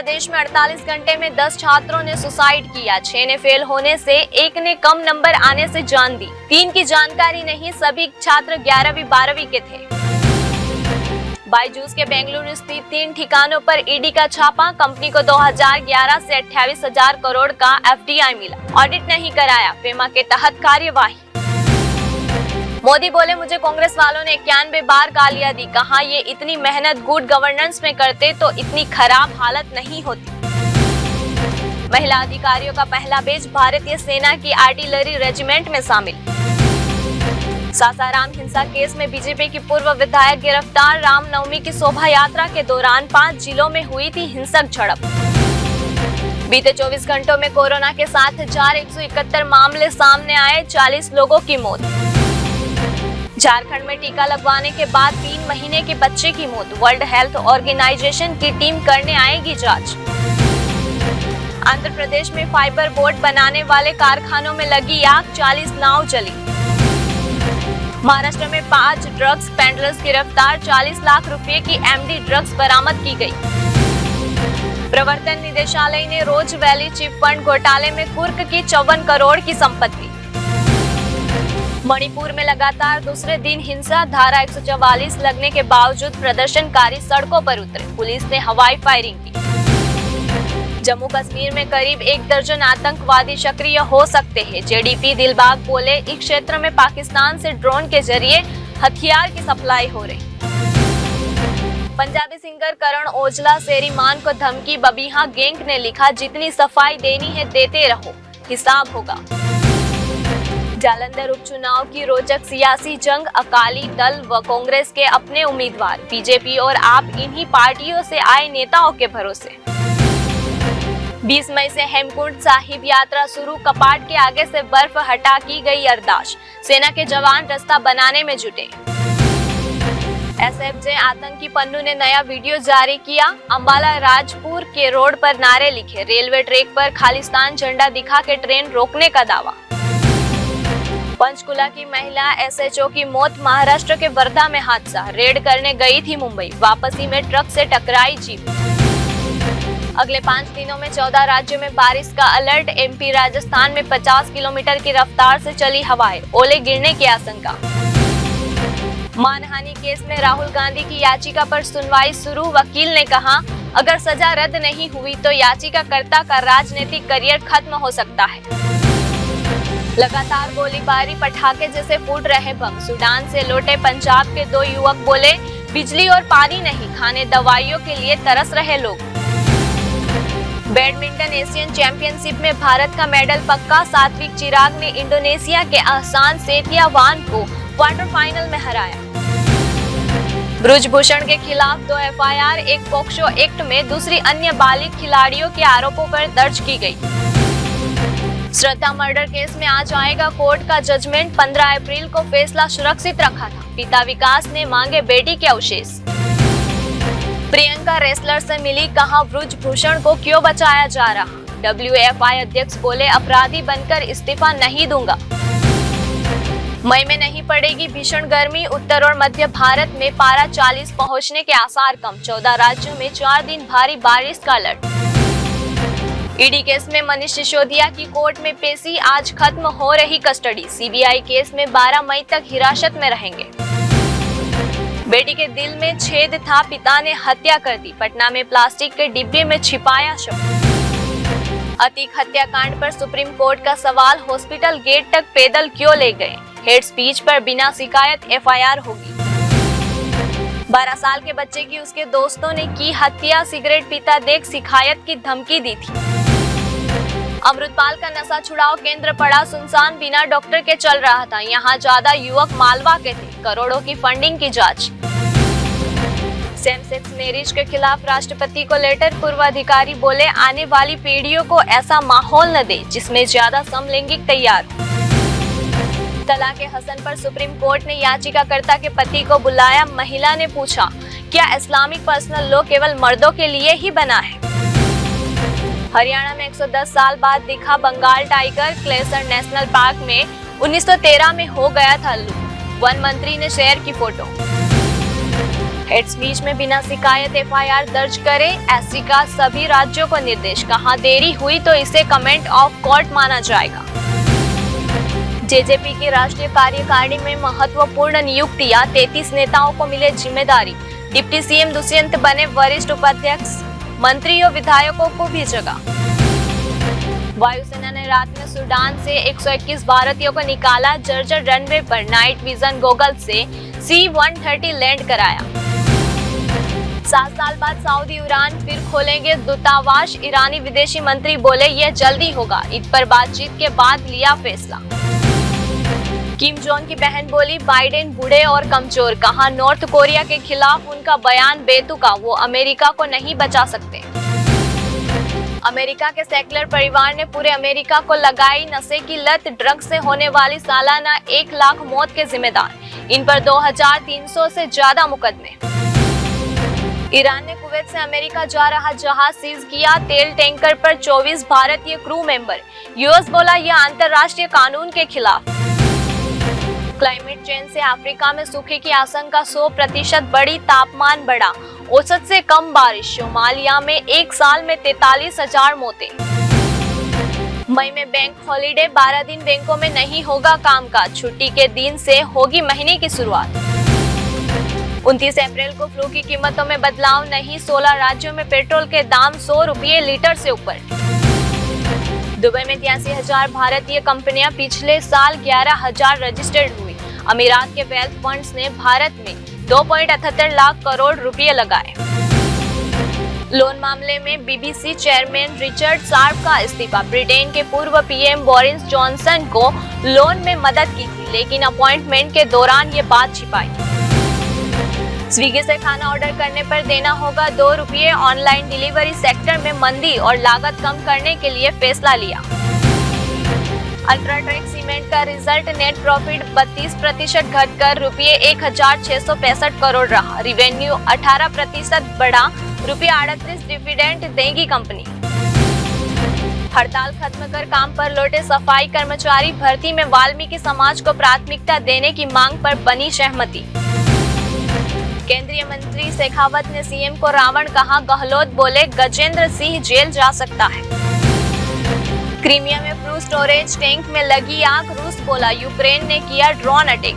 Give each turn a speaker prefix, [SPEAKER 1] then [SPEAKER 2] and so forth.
[SPEAKER 1] देश में 48 घंटे में 10 छात्रों ने सुसाइड किया। 6 ने फेल होने से, 1 ने कम नंबर आने से जान दी। 3 की जानकारी नहीं, सभी छात्र 11वीं 12वीं के थे। बायजूस के बेंगलुरु स्थित 3 ठिकानों पर ईडी का छापा। कंपनी को 2011 से 28,000 करोड़ का एफडीआई मिला। ऑडिट नहीं कराया, फेमा के तहत कार्यवाही। मोदी बोले, मुझे कांग्रेस वालों ने 91 बार गालियां दी। कहा, ये इतनी मेहनत गुड गवर्नेंस में करते तो इतनी खराब हालत नहीं होती। महिला अधिकारियों का पहला बैच भारतीय सेना की आर्टिलरी रेजिमेंट में शामिल। सासाराम हिंसा केस में बीजेपी की पूर्व विधायक गिरफ्तार। रामनवमी की शोभा यात्रा के दौरान 5 जिलों में हुई थी हिंसक झड़प। बीते 24 घंटों में कोरोना के 7,171 मामले सामने आए, 40 लोगों की मौत। झारखंड में टीका लगवाने के बाद 3 महीने के बच्चे की मौत। वर्ल्ड हेल्थ ऑर्गेनाइजेशन की टीम करने आएगी जांच। आंध्र प्रदेश में फाइबर बोर्ड बनाने वाले कारखानों में लगी आग, 40 नाव जली। महाराष्ट्र में 5 ड्रग्स पेडलर्स गिरफ्तार, 40 लाख रुपए की एमडी ड्रग्स बरामद की गई। प्रवर्तन निदेशालय ने रोज वैली चिट फंड घोटाले में कुर्क की 54 करोड़ की संपत्ति। मणिपुर में लगातार दूसरे दिन हिंसा, धारा 144 लगने के बावजूद प्रदर्शनकारी सड़कों पर उतरे। पुलिस ने हवाई फायरिंग की। जम्मू कश्मीर में करीब 1 दर्जन आतंकवादी सक्रिय हो सकते हैं। जेडीपी दिलबाग बोले, इस क्षेत्र में पाकिस्तान से ड्रोन के जरिए हथियार की सप्लाई हो रही। पंजाबी सिंगर करण औजला सेरीमान को धमकी। बबीहा गैंग ने लिखा, जितनी सफाई देनी है देते रहो, हिसाब होगा। जालंधर उपचुनाव की रोचक सियासी जंग, अकाली दल व कांग्रेस के अपने उम्मीदवार। बीजेपी और आप इन्हीं पार्टियों से आए नेताओं के भरोसे। 20 मई से हेमकुंड साहिब यात्रा शुरू। कपाट के आगे से बर्फ हटा की गई अरदास। सेना के जवान रास्ता बनाने में जुटे। एसएफजे आतंकी पन्नू ने नया वीडियो जारी किया। अंबाला राजपुर के रोड पर नारे लिखे। रेलवे ट्रैक पर खालिस्तान झंडा दिखा के ट्रेन रोकने का दावा। पंचकुला की महिला एसएचओ की मौत। महाराष्ट्र के वर्धा में हादसा। रेड करने गई थी मुंबई, वापसी में ट्रक से टकराई जीप। अगले 5 दिनों में 14 राज्यों में बारिश का अलर्ट। एमपी राजस्थान में 50 किलोमीटर की रफ्तार से चली हवाएं, ओले गिरने की आशंका। मानहानि केस में राहुल गांधी की याचिका पर सुनवाई शुरू। वकील ने कहा, अगर सजा रद्द नहीं हुई तो याचिकाकर्ता का राजनीतिक करियर खत्म हो सकता है। लगातार गोलीबारी, पटाखे जैसे फूट रहे बम। सूडान से लौटे पंजाब के 2 युवक बोले, बिजली और पानी नहीं, खाने दवाइयों के लिए तरस रहे लोग। बैडमिंटन एशियन चैंपियनशिप में भारत का मेडल पक्का। सात्विक चिराग ने इंडोनेशिया के अहसान सेतियावान को क्वार्टर फाइनल में हराया। ब्रुजभूषण के खिलाफ 2 एफआईआर, 1 पॉक्सो एक्ट में, दूसरी अन्य बालिग खिलाड़ियों के आरोपों पर दर्ज की गई। श्रद्धा मर्डर केस में आज आएगा कोर्ट का जजमेंट। 15 अप्रैल को फैसला सुरक्षित रखा था। पिता विकास ने मांगे बेटी के अवशेष। प्रियंका रेसलर से मिली, कहा, ब्रुजभूषण को क्यों बचाया जा रहा। डब्ल्यूएफआई अध्यक्ष बोले, अपराधी बनकर इस्तीफा नहीं दूंगा। मई में नहीं पड़ेगी भीषण गर्मी। उत्तर और मध्य भारत में पारा 40 पहुंचने के आसार कम। 14 राज्यों में 4 दिन भारी बारिश का अलर्ट। ईडी केस में मनीष सिसोदिया की कोर्ट में पेशी। आज खत्म हो रही कस्टडी। सीबीआई केस में 12 मई तक हिरासत में रहेंगे। बेटी के दिल में छेद था, पिता ने हत्या कर दी। पटना में प्लास्टिक के डिब्बे में छिपाया शव। अतीक हत्याकांड पर सुप्रीम कोर्ट का सवाल, हॉस्पिटल गेट तक पैदल क्यों ले गए। हेड स्पीच पर बिना शिकायत एफआईआर होगी। 12 साल के बच्चे की उसके दोस्तों ने की हत्या। सिगरेट पीता देख शिकायत की धमकी दी थी। अमृतपाल का नशा छुड़ाओ केंद्र पड़ा सुनसान, बिना डॉक्टर के चल रहा था। यहाँ ज्यादा युवक मालवा के थे। करोड़ों की फंडिंग की जांच। सेम सेक्स मैरिज के खिलाफ राष्ट्रपति को लेटर। पूर्व अधिकारी बोले, आने वाली पीढ़ियों को ऐसा माहौल न दे जिसमें ज्यादा समलैंगिक तैयार हो। तलाक हसन पर सुप्रीम कोर्ट ने याचिकाकर्ता के पति को बुलाया। महिला ने पूछा, क्या इस्लामिक पर्सनल लॉ केवल मर्दों के लिए ही बना है। हरियाणा में 110 साल बाद दिखा बंगाल टाइगर। क्लेसर नेशनल पार्क में 1913 में हो गया था लूट। वन मंत्री ने शेयर की फोटो। एड्स बीच में बिना शिकायत एफआईआर दर्ज करे, एससी का सभी राज्यों को निर्देश, कहा देरी हुई तो इसे कमेंट ऑफ कोर्ट माना जाएगा। जेजेपी की राष्ट्रीय कार्यकारिणी में महत्वपूर्ण नियुक्तियां, 33 नेताओं को मिले जिम्मेदारी, डिप्टी सीएम दुष्यंत बने वरिष्ठ उपाध्यक्ष, मंत्रियों विधायकों को भी जगह। वायुसेना ने रात में सूडान से 121 भारतीयों को निकाला, जर्जर रनवे पर नाइट विजन गॉगल से C-130 लैंड कराया। 7 साल बाद सऊदी ईरान फिर खोलेंगे दूतावास, ईरानी विदेशी मंत्री बोले यह जल्दी होगा, ईद पर बातचीत के बाद लिया फैसला। किम जोंग की बहन बोली बाइडेन बूढ़े और कमजोर, कहा नॉर्थ कोरिया के खिलाफ उनका बयान बेतुका, वो अमेरिका को नहीं बचा सकते। अमेरिका के सेक्युलर परिवार ने पूरे अमेरिका को लगाई नशे की लत, ड्रग्स से होने वाली सालाना 1 लाख मौत के जिम्मेदार, इन पर 2300 से ज्यादा मुकदमे। ईरान ने कुवैत से अमेरिका जा रहा जहाज सीज किया, तेल टैंकर पर 24 भारतीय क्रू मेंबर, यूएस बोला यह अंतर्राष्ट्रीय कानून के खिलाफ। क्लाइमेट चेंज से अफ्रीका में सूखे की आशंका, 100% बढ़ी, तापमान बढ़ा, औसत से कम बारिश, सोमालिया में 1 साल में 43,000 मौतें। मई में बैंक हॉलिडे, 12 दिन बैंकों में नहीं होगा कामकाज, छुट्टी के दिन से होगी महीने की शुरुआत। 29 अप्रैल को फ्लू की कीमतों में बदलाव नहीं, 16 राज्यों में पेट्रोल के दाम 100 रुपये लीटर से ऊपर। दुबई में 83,000 भारतीय कंपनियां, पिछले साल 11,000 रजिस्टर्ड हुई। अमीरात के वेल्थ फंड्स ने भारत में 2.78 लाख करोड़ रुपए लगाए। लोन मामले में बीबीसी चेयरमैन रिचर्ड शार्प का इस्तीफा, ब्रिटेन के पूर्व पीएम बोरिस जॉनसन को लोन में मदद की थी, लेकिन अपॉइंटमेंट के दौरान ये बात छिपाई। स्विगी से खाना ऑर्डर करने पर देना होगा 2 रुपये, ऑनलाइन डिलीवरी सेक्टर में मंदी और लागत कम करने के लिए फैसला लिया। अल्ट्राटेक सीमेंट का रिजल्ट, नेट प्रॉफिट 32% घटकर रुपये 1,665 करोड़ रहा, रिवेन्यू 18% बढ़ा, रुपये 38 डिविडेंड देगी कंपनी। हड़ताल खत्म कर काम पर लौटे सफाई कर्मचारी, भर्ती में वाल्मीकि समाज को प्राथमिकता देने की मांग पर बनी सहमति। केंद्रीय मंत्री शेखावत ने सीएम को रावण कहा, गहलोत बोले गजेंद्र सिंह जेल जा सकता है। क्रीमिया में क्रूज स्टोरेज टैंक में लगी आग, रूस बोला यूक्रेन ने किया ड्रोन अटैक।